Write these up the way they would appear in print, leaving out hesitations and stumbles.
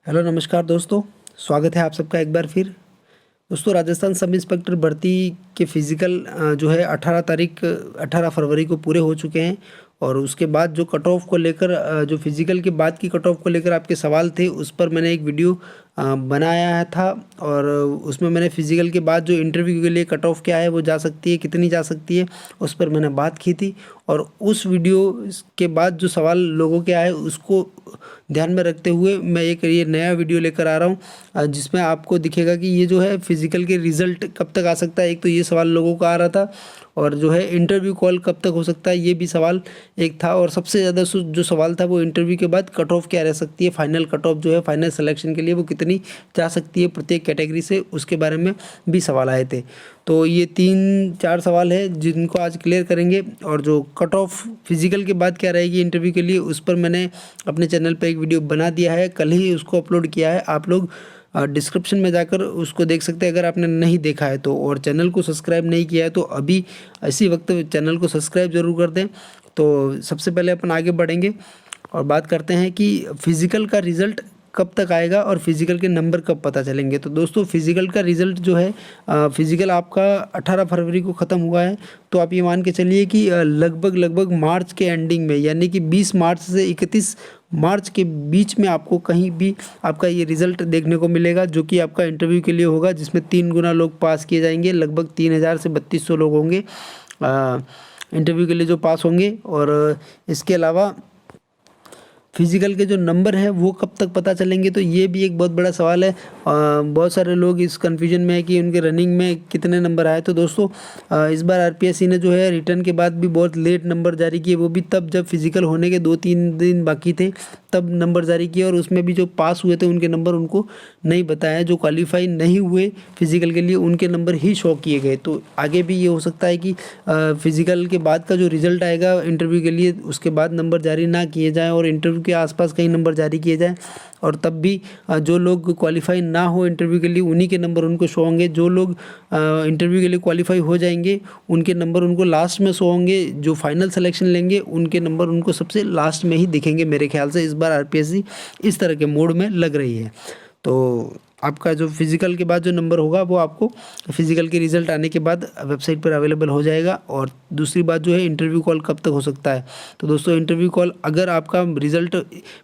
Hello नमस्कार दोस्तों। स्वागत है आप सबका एक बार फिर। दोस्तों, राजस्थान सब इंस्पेक्टर भर्ती के फिजिकल जो है 18 फरवरी को पूरे हो चुके हैं। और उसके बाद जो कट ऑफ को लेकर जो फिजिकल के बाद की कट ऑफ को लेकर आपके सवाल थे, उस पर मैंने एक वीडियो बनाया था। और उसमें मैंने फिजिकल के बाद जो इंटरव्यू के लिए कट ऑफ क्या है, वो जा सकती है, कितनी जा सकती है, उस पर मैंने बात की थी। और उस वीडियो के बाद जो सवाल लोगों के आए, उसको ध्यान में रखते हुए मैं एक ये नया वीडियो लेकर आ रहा हूँ, जिसमें आपको दिखेगा कि ये जो है फिजिकल के रिज़ल्ट कब तक आ सकता है। एक तो ये सवाल लोगों का आ रहा था, और जो है इंटरव्यू कॉल कब तक हो सकता है, ये भी सवाल एक था। और सबसे ज़्यादा जो सवाल था वो इंटरव्यू के बाद कट ऑफ क्या रह सकती है, फाइनल कट ऑफ जो है फाइनल सिलेक्शन के लिए वो कितनी जा सकती है प्रत्येक कैटेगरी से, उसके बारे में भी सवाल आए थे। तो ये 3-4 सवाल है जिनको आज क्लियर करेंगे। और जो कट ऑफ फिजिकल के बाद क्या रहेगी इंटरव्यू के लिए, उस पर मैंने अपने चैनल पर एक वीडियो बना दिया है, कल ही उसको अपलोड किया है। आप लोग डिस्क्रिप्शन में जाकर उसको देख सकते हैं अगर आपने नहीं देखा है तो। और चैनल को सब्सक्राइब नहीं किया है तो अभी इसी वक्त चैनल को सब्सक्राइब ज़रूर कर दें। तो सबसे पहले अपन आगे बढ़ेंगे और बात करते हैं कि फिज़िकल का रिज़ल्ट कब तक आएगा और फिज़िकल के नंबर कब पता चलेंगे। तो दोस्तों, फिज़िकल का रिज़ल्ट जो है, फिज़िकल आपका 18 फरवरी को ख़त्म हुआ है। तो आप ये मान के चलिए कि लगभग मार्च के एंडिंग में, यानी कि 20 मार्च से 31 मार्च के बीच में आपको कहीं भी आपका ये रिज़ल्ट देखने को मिलेगा, जो कि आपका इंटरव्यू के लिए होगा, जिसमें 3 गुना लोग पास किए जाएंगे। लगभग 3000 से 3200 लोग होंगे इंटरव्यू के लिए जो पास होंगे। और इसके अलावा फिज़िकल के जो नंबर हैं वो कब तक पता चलेंगे, तो ये भी एक बहुत बड़ा सवाल है। बहुत सारे लोग इस कन्फ्यूजन में है कि उनके रनिंग में कितने नंबर आए। तो दोस्तों, इस बार आरपीएससी ने जो है रिटर्न के बाद भी बहुत लेट नंबर जारी किए, वो भी तब जब फिज़िकल होने के 2-3 दिन बाकी थे, तब नंबर जारी किए। और उसमें भी जो पास हुए थे उनके नंबर उनको नहीं बताया, जो क्वालिफाई नहीं हुए फिज़िकल के लिए उनके नंबर ही शो किए गए। तो आगे भी ये हो सकता है कि फिज़िकल के बाद का जो रिज़ल्ट आएगा इंटरव्यू के लिए, उसके बाद नंबर जारी ना किए जाएँ और इंटरव्यू के आसपास कई नंबर जारी किए जाएँ। और तब भी जो लोग क्वालिफाई ना हो इंटरव्यू के लिए, उन्हीं के नंबर उनको शो होंगे। जो लोग इंटरव्यू के लिए क्वालिफाई हो जाएंगे, उनके नंबर उनको लास्ट में शो होंगे। जो फाइनल सिलेक्शन लेंगे, उनके नंबर उनको सबसे लास्ट में ही दिखेंगे। मेरे ख्याल से इस बार आरपीएससी इस तरह के मोड में लग रही है। तो आपका जो फिज़िकल के बाद जो नंबर होगा, वो आपको फिज़िकल के रिज़ल्ट आने के बाद वेबसाइट पर अवेलेबल हो जाएगा। और दूसरी बात जो है, इंटरव्यू कॉल कब तक हो सकता है। तो दोस्तों, इंटरव्यू कॉल अगर आपका रिज़ल्ट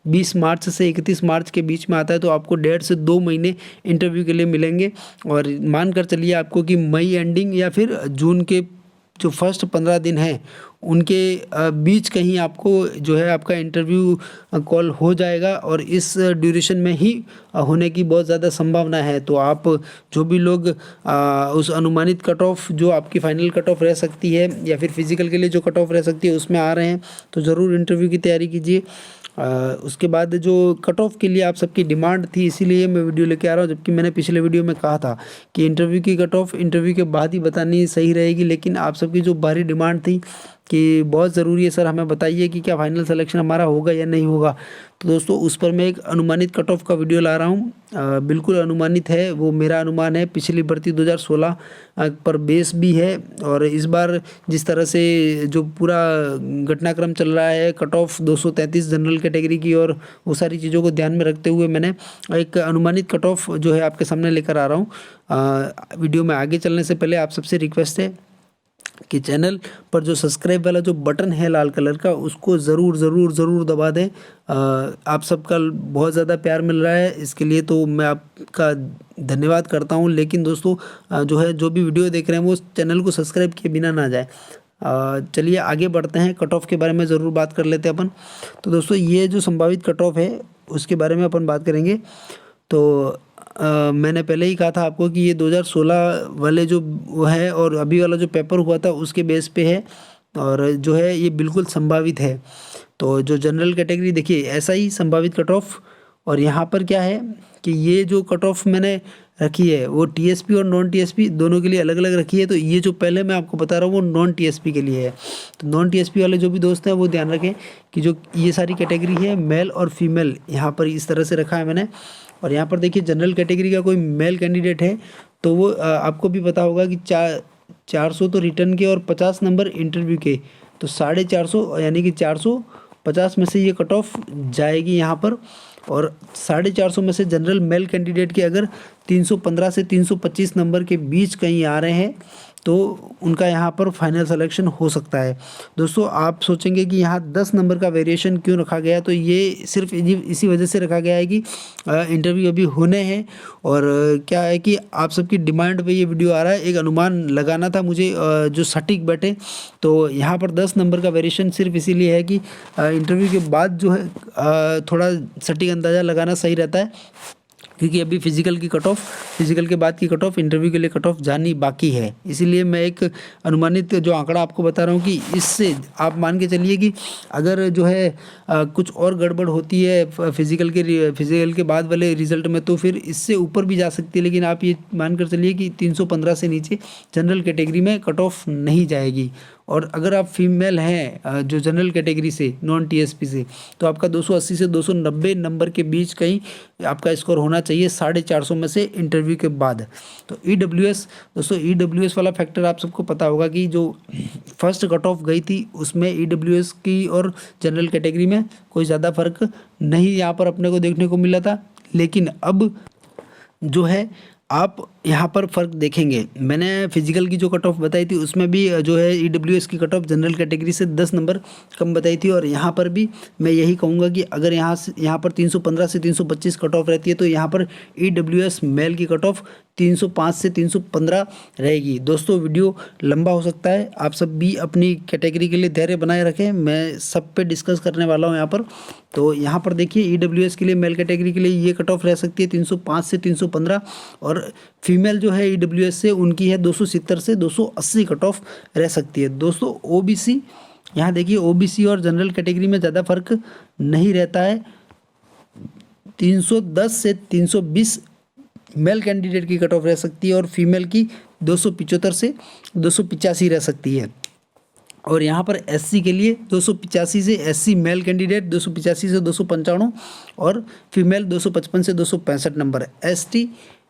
20 मार्च से 31 मार्च के बीच में आता है, तो आपको 1.5 से 2 महीने इंटरव्यू के लिए मिलेंगे। और मान कर चलिए आपको कि मई एंडिंग या फिर जून के जो फर्स्ट 15 दिन हैं, उनके बीच कहीं आपको जो है आपका इंटरव्यू कॉल हो जाएगा। और इस ड्यूरेशन में ही होने की बहुत ज़्यादा संभावना है। तो आप जो भी लोग उस अनुमानित कट ऑफ, जो आपकी फाइनल कट ऑफ रह सकती है या फिर फिज़िकल के लिए जो कट ऑफ रह सकती है, उसमें आ रहे हैं, तो ज़रूर इंटरव्यू की तैयारी कीजिए। उसके बाद जो कट ऑफ के लिए आप सबकी डिमांड थी, इसीलिए मैं वीडियो लेके आ रहा हूँ। जबकि मैंने पिछले वीडियो में कहा था कि इंटरव्यू की कट ऑफ इंटरव्यू के बाद ही बतानी सही रहेगी, लेकिन आप सबकी जो भारी डिमांड थी कि बहुत ज़रूरी है सर, हमें बताइए कि क्या फाइनल सिलेक्शन हमारा होगा या नहीं होगा। तो दोस्तों, उस पर मैं एक अनुमानित कट ऑफ का वीडियो ला रहा हूँ। बिल्कुल अनुमानित है, वो मेरा अनुमान है। पिछली भर्ती 2016 पर बेस भी है। और इस बार जिस तरह से जो पूरा घटनाक्रम चल रहा है, कट ऑफ 233 जनरल कैटेगरी की, और वो सारी चीज़ों को ध्यान में रखते हुए मैंने एक अनुमानित कट ऑफ जो है आपके सामने लेकर आ रहा हूँ। वीडियो में आगे चलने से पहले आप सबसे रिक्वेस्ट है कि चैनल पर जो सब्सक्राइब वाला जो बटन है लाल कलर का, उसको ज़रूर दबा दें। आप सबका बहुत ज़्यादा प्यार मिल रहा है, इसके लिए तो मैं आपका धन्यवाद करता हूं। लेकिन दोस्तों, जो है, जो भी वीडियो देख रहे हैं वो चैनल को सब्सक्राइब किए बिना ना जाए। चलिए आगे बढ़ते हैं, कट ऑफ के बारे में ज़रूर बात कर लेते हैं अपन। तो दोस्तों, ये जो संभावित कट ऑफ है उसके बारे में अपन बात करेंगे। तो मैंने पहले ही कहा था आपको कि ये 2016 वाले जो वो है और अभी वाला जो पेपर हुआ था उसके बेस पे है, और जो है ये बिल्कुल संभावित है। तो जो जनरल कैटेगरी, देखिए ऐसा ही संभावित कट ऑफ। और यहाँ पर क्या है कि ये जो कट ऑफ मैंने रखी है वो टीएसपी और नॉन टीएसपी दोनों के लिए अलग अलग रखी है। तो ये जो पहले मैं आपको बता रहा हूँ वो नॉन टीएसपी के लिए है। तो नॉन टीएसपी वाले जो भी दोस्त हैं वो ध्यान रखें कि जो ये सारी कैटेगरी है, मेल और फीमेल, यहाँ पर इस तरह से रखा है मैंने। और यहाँ पर देखिए, जनरल कैटेगरी का कोई मेल कैंडिडेट है तो वो आपको भी पता होगा कि 400 तो रिटर्न के और 50 नंबर इंटरव्यू के, तो 450 यानी कि 450 में से ये कट ऑफ जाएगी यहाँ पर। और 450 में से जनरल मेल कैंडिडेट के अगर 315 से 325 नंबर के बीच कहीं आ रहे हैं तो उनका यहाँ पर फाइनल सिलेक्शन हो सकता है। दोस्तों आप सोचेंगे कि यहाँ 10 नंबर का वेरिएशन क्यों रखा गया, तो ये सिर्फ इसी वजह से रखा गया है कि इंटरव्यू अभी होने हैं और क्या है कि आप सबकी डिमांड पे ये वीडियो आ रहा है। एक अनुमान लगाना था मुझे जो सटीक बैठे, तो यहाँ पर 10 नंबर का वेरिएशन सिर्फ इसीलिए है कि इंटरव्यू के बाद जो है थोड़ा सटीक अंदाज़ा लगाना सही रहता है, क्योंकि अभी फिजिकल के बाद की कट ऑफ इंटरव्यू के लिए कट ऑफ जानी बाकी है। इसीलिए मैं एक अनुमानित जो आंकड़ा आपको बता रहा हूँ कि इससे आप मान के चलिए कि अगर जो है कुछ और गड़बड़ होती है फिजिकल के बाद वाले रिजल्ट में तो फिर इससे ऊपर भी जा सकती है, लेकिन आप ये मान कर चलिए कि 315 से नीचे जनरल कैटेगरी में कट ऑफ नहीं जाएगी। और अगर आप फीमेल हैं जो जनरल कैटेगरी से नॉन टीएसपी से, तो आपका 280 से 290 नंबर के बीच कहीं आपका स्कोर होना चाहिए 450 में से इंटरव्यू के बाद। तो ईडब्ल्यूएस दोस्तों, ईडब्ल्यूएस वाला फैक्टर आप सबको पता होगा कि जो फर्स्ट कट ऑफ गई थी उसमें ईडब्ल्यूएस की और जनरल कैटेगरी में कोई ज़्यादा फर्क नहीं यहाँ पर अपने को देखने को मिला था, लेकिन अब जो है आप यहाँ पर फ़र्क देखेंगे। मैंने फिजिकल की जो कट ऑफ बताई थी उसमें भी जो है ईडब्ल्यूएस की कट ऑफ जनरल कैटेगरी से 10 नंबर कम बताई थी, और यहाँ पर भी मैं यही कहूँगा कि अगर यहाँ पर 315 से 325 कट ऑफ रहती है तो यहाँ पर ईडब्ल्यूएस मेल की कट ऑफ 305 से 315 रहेगी। दोस्तों वीडियो लंबा हो सकता है, आप सब भी अपनी कैटेगरी के लिए धैर्य बनाए रखें, मैं सब पे डिस्कस करने वाला हूँ यहाँ पर। तो यहाँ पर देखिए ईडब्ल्यूएस के लिए मेल कैटेगरी के लिए ये कट ऑफ रह सकती है 305 से 315, और फीमेल जो है ईडब्ल्यूएस से उनकी है 270 से 280 कट ऑफ रह सकती है। दोस्तों ओबीसी, यहाँ देखिए ओबीसी और जनरल कैटेगरी में ज़्यादा फर्क नहीं रहता है, 310 से 320 मेल कैंडिडेट की कट ऑफ रह सकती है और फीमेल की 275 से 285 रह सकती है। और यहाँ पर एससी के लिए 285 से एससी मेल कैंडिडेट 285 से 295 और फीमेल 255 से 265 नंबर। एसटी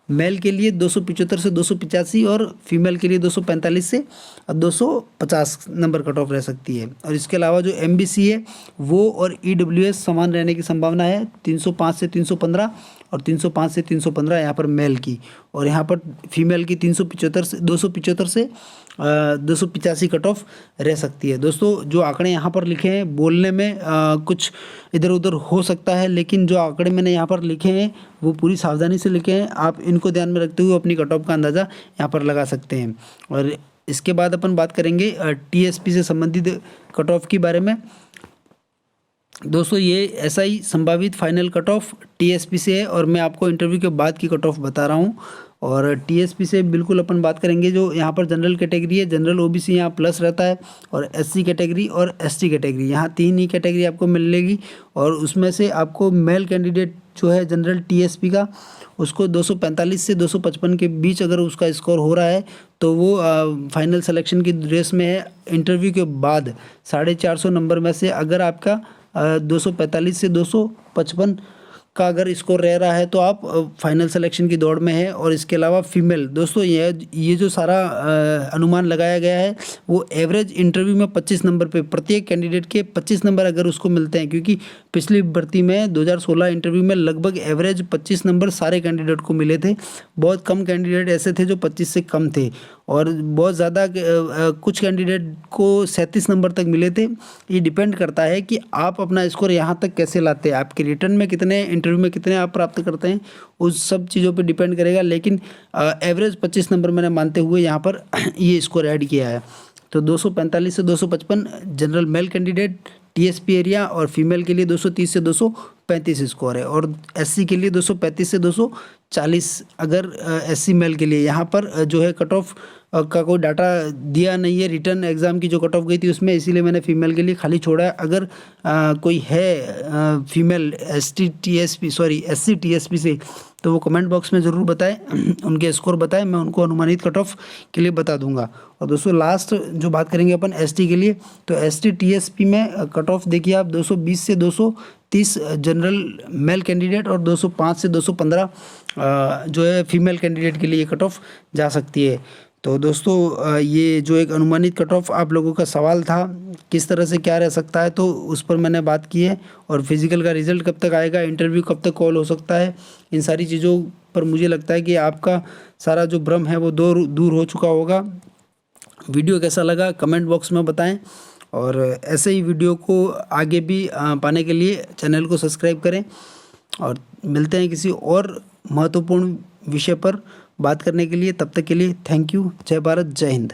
मेल के लिए 275 से 285 और फीमेल के लिए 245 से 250 नंबर कट ऑफ रह सकती है। और इसके अलावा जो एमबीसी है वो और ईडब्ल्यूएस समान रहने की संभावना है, 305 से 315 और 305 से 315 यहाँ पर मेल की, और यहाँ पर फीमेल की 275 से 285 कट ऑफ रह सकती है। दोस्तों जो आंकड़े यहाँ पर लिखे हैं बोलने में कुछ इधर उधर हो सकता है, लेकिन जो आंकड़े मैंने यहाँ पर लिखे हैं वो पूरी सावधानी से लिखे हैं, आप इनको ध्यान में रखते हुए अपनी कट ऑफ का अंदाज़ा यहाँ पर लगा सकते हैं। और इसके बाद अपन बात करेंगे टीएसपी से संबंधित कट ऑफ के बारे में। दोस्तों ये ऐसा ही संभावित फाइनल कट ऑफ टीएसपी से है और मैं आपको इंटरव्यू के बाद की कट ऑफ बता रहा हूँ। और टीएसपी से बिल्कुल अपन बात करेंगे जो यहाँ पर जनरल कैटेगरी है, जनरल ओबीसी यहाँ प्लस रहता है, और एससी कैटेगरी और एसटी कैटेगरी यहाँ 3 ही कैटेगरी आपको मिलेगी। और उसमें से आपको मेल कैंडिडेट जो है जनरल टीएसपी का उसको 245 से 255 के बीच अगर उसका स्कोर हो रहा है तो वो फाइनल सिलेक्शन की रेस में है। इंटरव्यू के बाद 450 नंबर में से अगर आपका 245 से 255 का अगर स्कोर रह रहा है तो आप फाइनल सिलेक्शन की दौड़ में है। और इसके अलावा फीमेल, दोस्तों ये जो सारा अनुमान लगाया गया है वो एवरेज इंटरव्यू में 25 नंबर पे प्रत्येक कैंडिडेट के 25 नंबर अगर उसको मिलते हैं, क्योंकि पिछली भर्ती में 2016 इंटरव्यू में लगभग एवरेज 25 नंबर सारे कैंडिडेट को मिले थे। बहुत कम कैंडिडेट ऐसे थे जो 25 से कम थे, और बहुत ज़्यादा कुछ कैंडिडेट को 37 नंबर तक मिले थे। ये डिपेंड करता है कि आप अपना स्कोर यहाँ तक कैसे लाते हैं, आपके रिटर्न में कितने, इंटरव्यू में कितने आप प्राप्त करते हैं, उस सब चीज़ों पे डिपेंड करेगा। लेकिन एवरेज 25 नंबर मैंने मानते हुए यहाँ पर ये स्कोर ऐड किया है। तो 245 से 255 general male candidate TSP area, और फीमेल के लिए 230 से 235 स्कोर है, और एससी के लिए 235 से 240 अगर एससी मेल के लिए। यहाँ पर जो है कट ऑफ का कोई डाटा दिया नहीं है, रिटर्न एग्ज़ाम की जो कट ऑफ गई थी उसमें, इसीलिए मैंने फीमेल के लिए खाली छोड़ा है। अगर कोई है फीमेल एससी टीएसपी से तो वो कमेंट बॉक्स में ज़रूर बताएं, उनके स्कोर बताएं, मैं उनको अनुमानित कट ऑफ के लिए बता दूंगा। और दोस्तों लास्ट जो बात करेंगे अपन एसटी के लिए, तो एसटी टीएसपी में कट ऑफ देखिए आप 220 से 230 जनरल मेल कैंडिडेट और 205 से 215 जो है फीमेल कैंडिडेट के लिए कट ऑफ जा सकती है। तो दोस्तों ये जो एक अनुमानित कट ऑफ आप लोगों का सवाल था किस तरह से क्या रह सकता है, तो उस पर मैंने बात की है। और फिजिकल का रिजल्ट कब तक आएगा, इंटरव्यू कब तक कॉल हो सकता है, इन सारी चीज़ों पर मुझे लगता है कि आपका सारा जो भ्रम है वो दूर दूर हो चुका होगा। वीडियो कैसा लगा कमेंट बॉक्स में बताएं, और ऐसे ही वीडियो को आगे भी पाने के लिए चैनल को सब्सक्राइब करें। और मिलते हैं किसी और महत्वपूर्ण विषय पर बात करने के लिए, तब तक के लिए थैंक यू। जय भारत, जय हिंद।